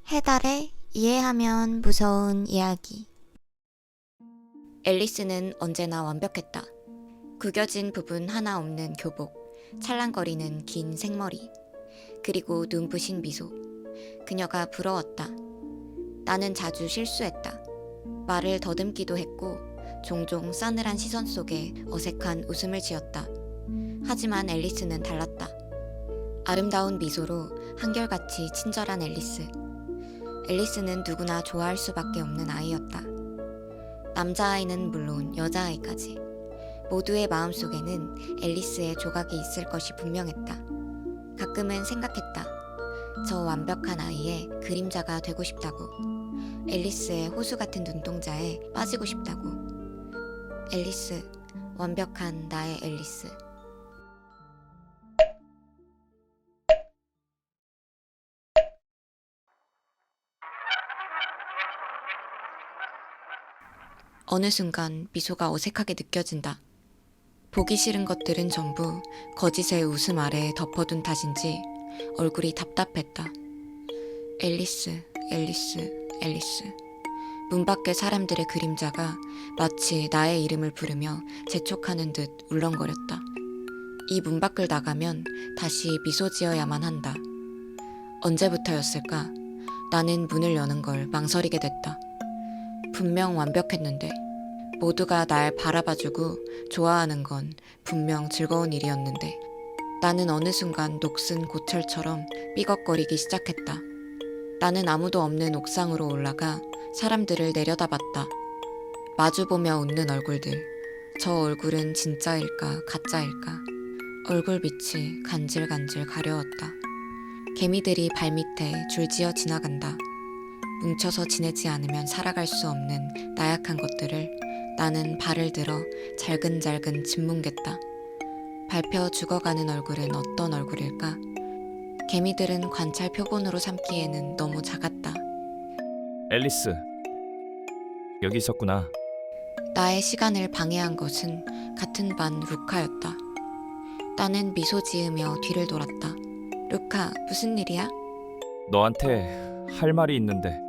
해달의 이해하면 무서운 이야기. 앨리스는 언제나 완벽했다. 구겨진 부분 하나 없는 교복, 찰랑거리는 긴 생머리, 그리고 눈부신 미소. 그녀가 부러웠다. 나는 자주 실수했다. 말을 더듬기도 했고 종종 싸늘한 시선 속에 어색한 웃음을 지었다. 하지만 앨리스는 달랐다. 아름다운 미소로 한결같이 친절한 앨리스. 앨리스는 누구나 좋아할 수밖에 없는 아이였다. 남자아이는 물론 여자아이까지. 모두의 마음속에는 앨리스의 조각이 있을 것이 분명했다. 가끔은 생각했다. 저 완벽한 아이의 그림자가 되고 싶다고. 앨리스의 호수 같은 눈동자에 빠지고 싶다고. 앨리스, 완벽한 나의 앨리스. 어느 순간 미소가 어색하게 느껴진다. 보기 싫은 것들은 전부 거짓의 웃음 아래에 덮어둔 탓인지 얼굴이 답답했다. 앨리스, 앨리스, 앨리스. 문 밖의 사람들의 그림자가 마치 나의 이름을 부르며 재촉하는 듯 울렁거렸다. 이 문 밖을 나가면 다시 미소 지어야만 한다. 언제부터였을까? 나는 문을 여는 걸 망설이게 됐다. 분명 완벽했는데, 모두가 날 바라봐주고 좋아하는 건 분명 즐거운 일이었는데, 나는 어느 순간 녹슨 고철처럼 삐걱거리기 시작했다. 나는 아무도 없는 옥상으로 올라가 사람들을 내려다봤다. 마주보며 웃는 얼굴들. 저 얼굴은 진짜일까 가짜일까? 얼굴빛이 간질간질 가려웠다. 개미들이 발밑에 줄지어 지나간다. 뭉쳐서 지내지 않으면 살아갈 수 없는 나약한 것들을 나는 발을 들어 잘근잘근 짓뭉갰다. 밟혀 죽어가는 얼굴은 어떤 얼굴일까? 개미들은 관찰 표본으로 삼기에는 너무 작았다. 앨리스, 여기 있었구나. 나의 시간을 방해한 것은 같은 반 루카였다. 나는 미소 지으며 뒤를 돌았다. 루카, 무슨 일이야? 너한테 할 말이 있는데.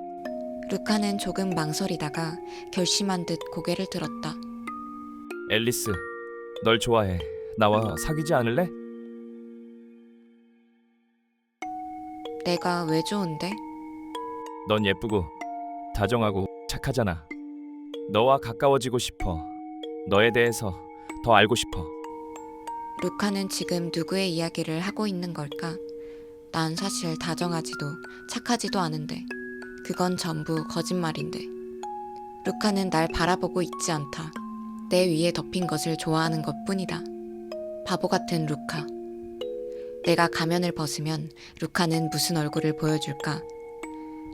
루카는 조금 망설이다가 결심한 듯 고개를 들었다. 앨리스, 널 좋아해. 나와 사귀지 않을래? 내가 왜 좋은데? 넌 예쁘고 다정하고 착하잖아. 너와 가까워지고 싶어. 너에 대해서 더 알고 싶어. 루카는 지금 누구의 이야기를 하고 있는 걸까? 난 사실 다정하지도 착하지도 않은데 그건 전부 거짓말인데. 루카는 날 바라보고 있지 않다. 내 위에 덮인 것을 좋아하는 것뿐이다. 바보 같은 루카. 내가 가면을 벗으면 루카는 무슨 얼굴을 보여줄까?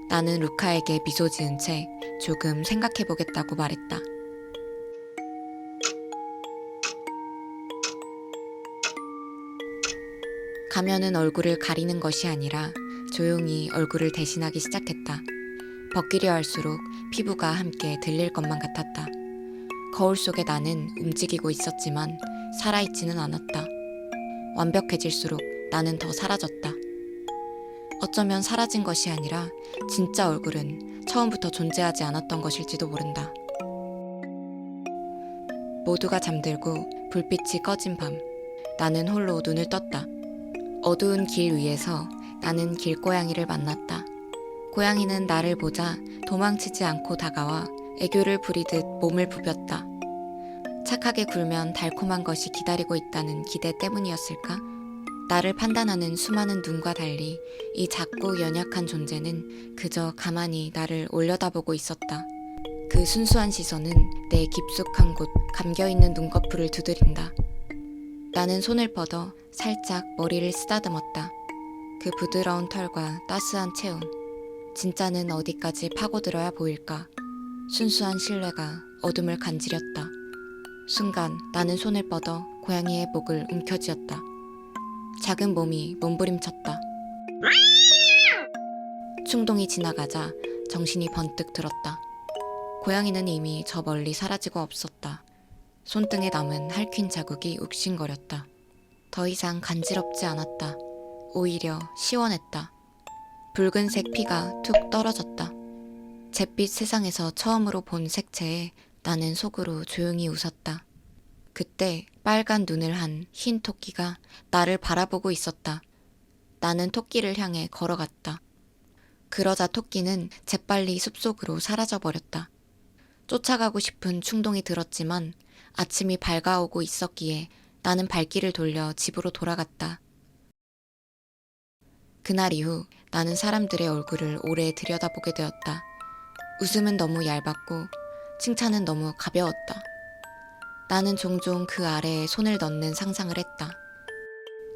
나는 루카에게 미소 지은 채 조금 생각해보겠다고 말했다. 가면은 얼굴을 가리는 것이 아니라 조용히 얼굴을 대신하기 시작했다. 벗기려 할수록 피부가 함께 들릴 것만 같았다. 거울 속에 나는 움직이고 있었지만 살아있지는 않았다. 완벽해질수록 나는 더 사라졌다. 어쩌면 사라진 것이 아니라 진짜 얼굴은 처음부터 존재하지 않았던 것일지도 모른다. 모두가 잠들고 불빛이 꺼진 밤, 나는 홀로 눈을 떴다. 어두운 길 위에서 나는 길고양이를 만났다. 고양이는 나를 보자 도망치지 않고 다가와 애교를 부리듯 몸을 부볐다. 착하게 굴면 달콤한 것이 기다리고 있다는 기대 때문이었을까? 나를 판단하는 수많은 눈과 달리 이 작고 연약한 존재는 그저 가만히 나를 올려다보고 있었다. 그 순수한 시선은 내 깊숙한 곳 감겨있는 눈꺼풀을 두드린다. 나는 손을 뻗어 살짝 머리를 쓰다듬었다. 그 부드러운 털과 따스한 체온. 진짜는 어디까지 파고들어야 보일까? 순수한 신뢰가 어둠을 간지렸다. 순간 나는 손을 뻗어 고양이의 목을 움켜쥐었다. 작은 몸이 몸부림쳤다. 충동이 지나가자 정신이 번뜩 들었다. 고양이는 이미 저 멀리 사라지고 없었다. 손등에 남은 핥힌 자국이 욱신거렸다. 더 이상 간지럽지 않았다. 오히려 시원했다. 붉은색 피가 툭 떨어졌다. 잿빛 세상에서 처음으로 본 색채에 나는 속으로 조용히 웃었다. 그때 빨간 눈을 한 흰 토끼가 나를 바라보고 있었다. 나는 토끼를 향해 걸어갔다. 그러자 토끼는 재빨리 숲속으로 사라져버렸다. 쫓아가고 싶은 충동이 들었지만 아침이 밝아오고 있었기에 나는 발길을 돌려 집으로 돌아갔다. 그날 이후 나는 사람들의 얼굴을 오래 들여다보게 되었다. 웃음은 너무 얇았고 칭찬은 너무 가벼웠다. 나는 종종 그 아래에 손을 넣는 상상을 했다.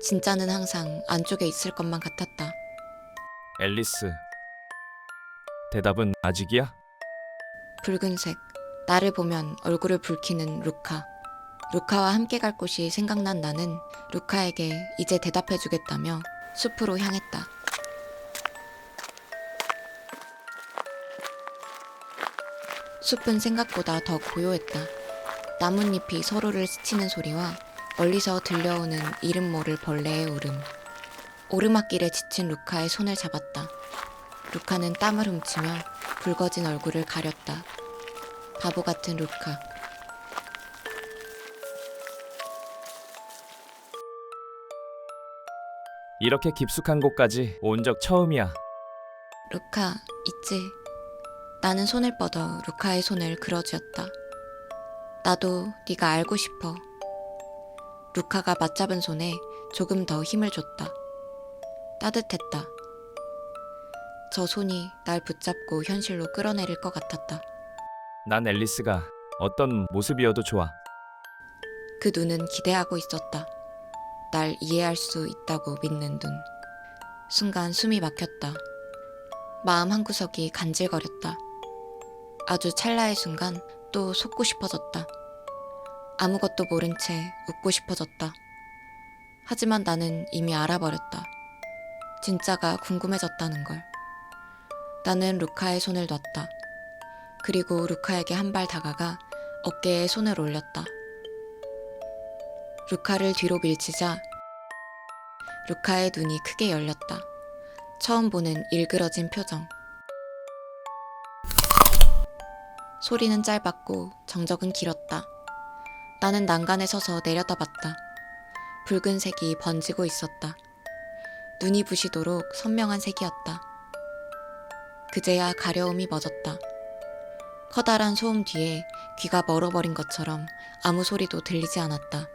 진짜는 항상 안쪽에 있을 것만 같았다. 앨리스, 대답은 아직이야? 붉은색, 나를 보면 얼굴을 붉히는 루카. 루카와 함께 갈 곳이 생각난 나는 루카에게 이제 대답해주겠다며 숲으로 향했다. 숲은 생각보다 더 고요했다. 나뭇잎이 서로를 스치는 소리와 멀리서 들려오는 이름 모를 벌레의 울음. 오르막길에 지친 루카의 손을 잡았다. 루카는 땀을 훔치며 붉어진 얼굴을 가렸다. 바보 같은 루카. 이렇게 깊숙한 곳까지 온 적 처음이야. 루카, 있지? 나는 손을 뻗어 루카의 손을 그려쥐었다. 나도 네가 알고 싶어. 루카가 맞잡은 손에 조금 더 힘을 줬다. 따뜻했다. 저 손이 날 붙잡고 현실로 끌어내릴 것 같았다. 난 앨리스가 어떤 모습이어도 좋아. 그 눈은 기대하고 있었다. 날 이해할 수 있다고 믿는 눈. 순간 숨이 막혔다. 마음 한구석이 간질거렸다. 아주 찰나의 순간 또 속고 싶어졌다. 아무것도 모른 채 웃고 싶어졌다. 하지만 나는 이미 알아버렸다. 진짜가 궁금해졌다는 걸. 나는 루카의 손을 놨다. 그리고 루카에게 한 발 다가가 어깨에 손을 올렸다. 루카를 뒤로 밀치자 루카의 눈이 크게 열렸다. 처음 보는 일그러진 표정. 소리는 짧았고 정적은 길었다. 나는 난간에 서서 내려다봤다. 붉은색이 번지고 있었다. 눈이 부시도록 선명한 색이었다. 그제야 가려움이 멎었다. 커다란 소음 뒤에 귀가 멀어버린 것처럼 아무 소리도 들리지 않았다.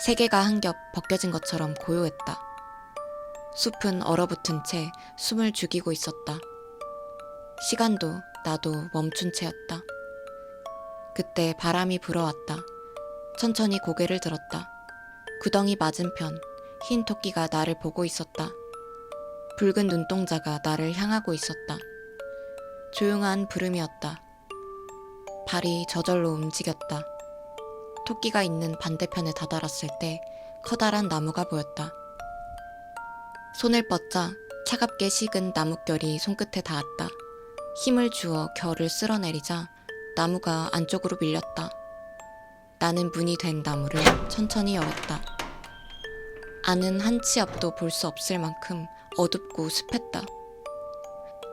세계가 한 겹 벗겨진 것처럼 고요했다. 숲은 얼어붙은 채 숨을 죽이고 있었다. 시간도 나도 멈춘 채였다. 그때 바람이 불어왔다. 천천히 고개를 들었다. 구덩이 맞은편 흰 토끼가 나를 보고 있었다. 붉은 눈동자가 나를 향하고 있었다. 조용한 부름이었다. 발이 저절로 움직였다. 토끼가 있는 반대편에 다다랐을 때 커다란 나무가 보였다. 손을 뻗자 차갑게 식은 나뭇결이 손끝에 닿았다. 힘을 주어 결을 쓸어내리자 나무가 안쪽으로 밀렸다. 나는 문이 된 나무를 천천히 열었다. 안은 한 치 앞도 볼 수 없을 만큼 어둡고 습했다.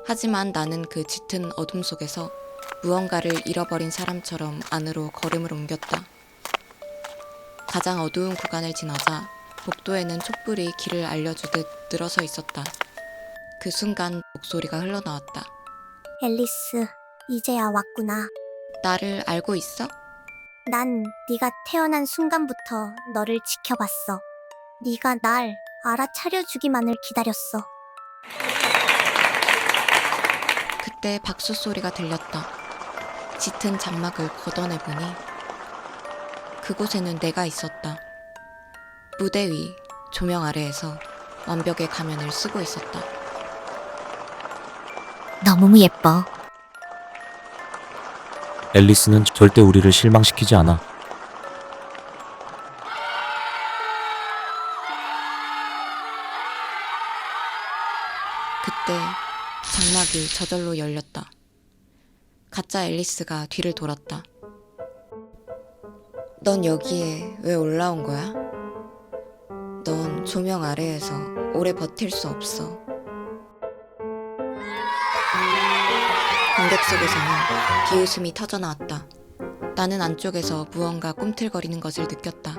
하지만 나는 그 짙은 어둠 속에서 무언가를 잃어버린 사람처럼 안으로 걸음을 옮겼다. 가장 어두운 구간을 지나자 복도에는 촛불이 길을 알려주듯 늘어서 있었다. 그 순간 목소리가 흘러나왔다. 앨리스, 이제야 왔구나. 나를 알고 있어? 난 네가 태어난 순간부터 너를 지켜봤어. 네가 날 알아차려주기만을 기다렸어. 그때 박수 소리가 들렸다. 짙은 장막을 걷어내보니 그곳에는 내가 있었다. 무대 위 조명 아래에서 완벽의 가면을 쓰고 있었다. 너무 예뻐. 앨리스는 절대 우리를 실망시키지 않아. 그때 장막이 저절로 열렸다. 가짜 앨리스가 뒤를 돌았다. 넌 여기에 왜 올라온 거야? 넌 조명 아래에서 오래 버틸 수 없어. 관객 속에서는 비웃음이 터져나왔다. 나는 안쪽에서 무언가 꿈틀거리는 것을 느꼈다.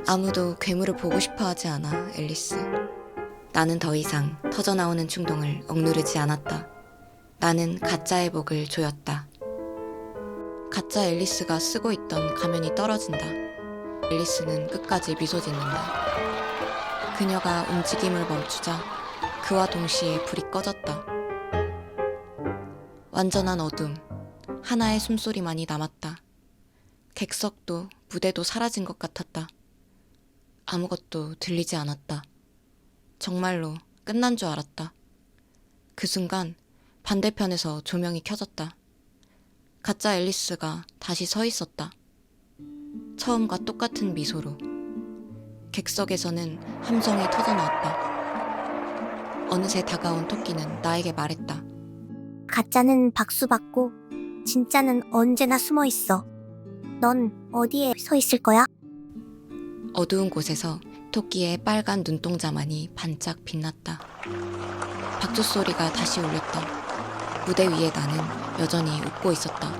아무도 괴물을 보고 싶어 하지 않아, 앨리스. 나는 더 이상 터져나오는 충동을 억누르지 않았다. 나는 가짜의 복을 조였다. 가짜 앨리스가 쓰고 있던 가면이 떨어진다. 앨리스는 끝까지 미소 짓는다. 그녀가 움직임을 멈추자 그와 동시에 불이 꺼졌다. 완전한 어둠, 하나의 숨소리만이 남았다. 객석도 무대도 사라진 것 같았다. 아무것도 들리지 않았다. 정말로 끝난 줄 알았다. 그 순간 반대편에서 조명이 켜졌다. 가짜 앨리스가 다시 서 있었다. 처음과 똑같은 미소로. 객석에서는 함성이 터져나왔다. 어느새 다가온 토끼는 나에게 말했다. 가짜는 박수 받고 진짜는 언제나 숨어 있어. 넌 어디에 서 있을 거야? 어두운 곳에서 토끼의 빨간 눈동자만이 반짝 빛났다. 박수 소리가 다시 울렸다. 무대 위에 나는 여전히 웃고 있었다.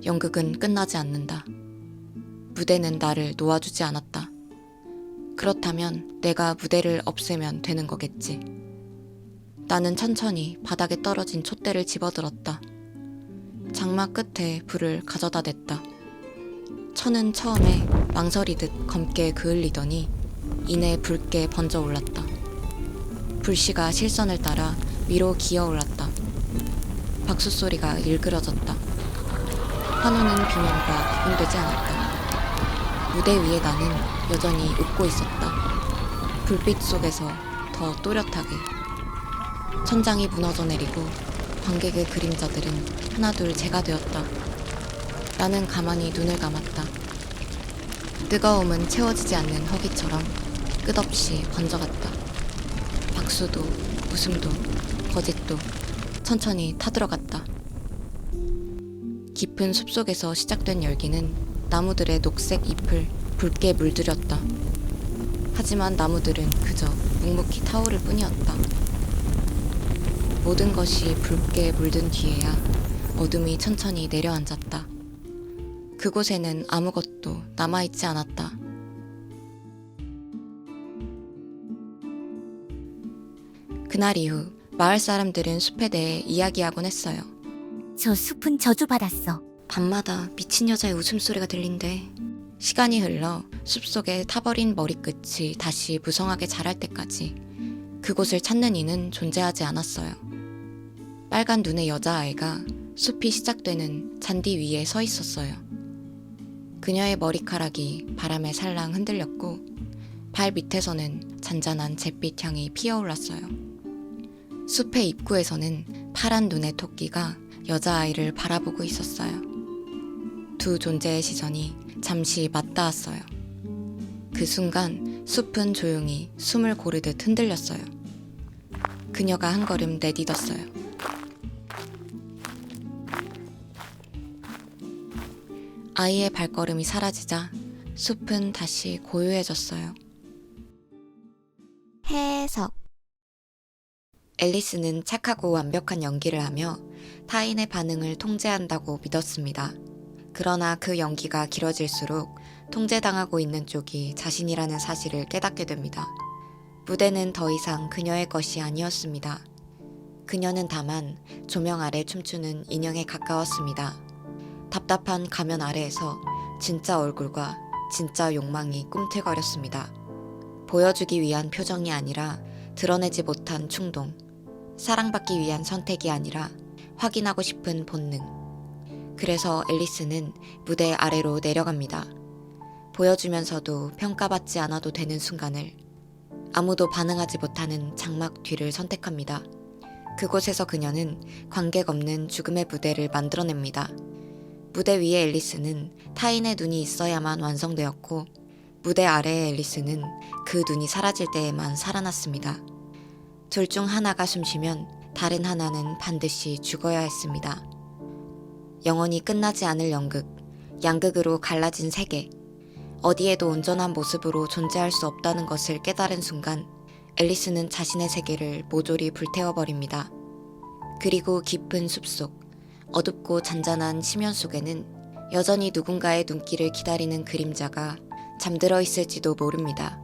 연극은 끝나지 않는다. 무대는 나를 놓아주지 않았다. 그렇다면 내가 무대를 없애면 되는 거겠지. 나는 천천히 바닥에 떨어진 촛대를 집어들었다. 장막 끝에 불을 가져다 댔다. 천은 처음에 망설이듯 검게 그을리더니 이내 붉게 번져 올랐다. 불씨가 실선을 따라 위로 기어 올랐다. 박수 소리가 일그러졌다. 환호는 비명과 구분되지 않았다. 무대 위에 나는 여전히 웃고 있었다. 불빛 속에서 더 또렷하게. 천장이 무너져 내리고 관객의 그림자들은 하나둘 재가 되었다. 나는 가만히 눈을 감았다. 뜨거움은 채워지지 않는 허기처럼 끝없이 번져갔다. 박수도 웃음도 거짓도 천천히 타들어갔다. 깊은 숲속에서 시작된 열기는 나무들의 녹색 잎을 붉게 물들였다. 하지만 나무들은 그저 묵묵히 타오를 뿐이었다. 모든 것이 붉게 물든 뒤에야 어둠이 천천히 내려앉았다. 그곳에는 아무것도 남아있지 않았다. 그날 이후 마을 사람들은 숲에 대해 이야기하곤 했어요. 저 숲은 저주받았어. 밤마다 미친 여자의 웃음소리가 들린대. 시간이 흘러 숲속에 타버린 머리끝이 다시 무성하게 자랄 때까지 그곳을 찾는 이는 존재하지 않았어요. 빨간 눈의 여자아이가 숲이 시작되는 잔디 위에 서 있었어요. 그녀의 머리카락이 바람에 살랑 흔들렸고 발 밑에서는 잔잔한 잿빛 향이 피어올랐어요. 숲의 입구에서는 파란 눈의 토끼가 여자아이를 바라보고 있었어요. 두 존재의 시선이 잠시 맞닿았어요. 그 순간 숲은 조용히 숨을 고르듯 흔들렸어요. 그녀가 한 걸음 내딛었어요. 아이의 발걸음이 사라지자 숲은 다시 고요해졌어요. 해석. 앨리스는 착하고 완벽한 연기를 하며 타인의 반응을 통제한다고 믿었습니다. 그러나 그 연기가 길어질수록 통제당하고 있는 쪽이 자신이라는 사실을 깨닫게 됩니다. 무대는 더 이상 그녀의 것이 아니었습니다. 그녀는 다만 조명 아래 춤추는 인형에 가까웠습니다. 답답한 가면 아래에서 진짜 얼굴과 진짜 욕망이 꿈틀거렸습니다. 보여주기 위한 표정이 아니라 드러내지 못한 충동, 사랑받기 위한 선택이 아니라 확인하고 싶은 본능. 그래서 앨리스는 무대 아래로 내려갑니다. 보여주면서도 평가받지 않아도 되는 순간을, 아무도 반응하지 못하는 장막 뒤를 선택합니다. 그곳에서 그녀는 관객 없는 죽음의 무대를 만들어냅니다. 무대 위의 앨리스는 타인의 눈이 있어야만 완성되었고 무대 아래의 앨리스는 그 눈이 사라질 때에만 살아났습니다. 둘 중 하나가 숨쉬면 다른 하나는 반드시 죽어야 했습니다. 영원히 끝나지 않을 연극, 양극으로 갈라진 세계, 어디에도 온전한 모습으로 존재할 수 없다는 것을 깨달은 순간 앨리스는 자신의 세계를 모조리 불태워버립니다. 그리고 깊은 숲속, 어둡고 잔잔한 심연 속에는 여전히 누군가의 눈길을 기다리는 그림자가 잠들어 있을지도 모릅니다.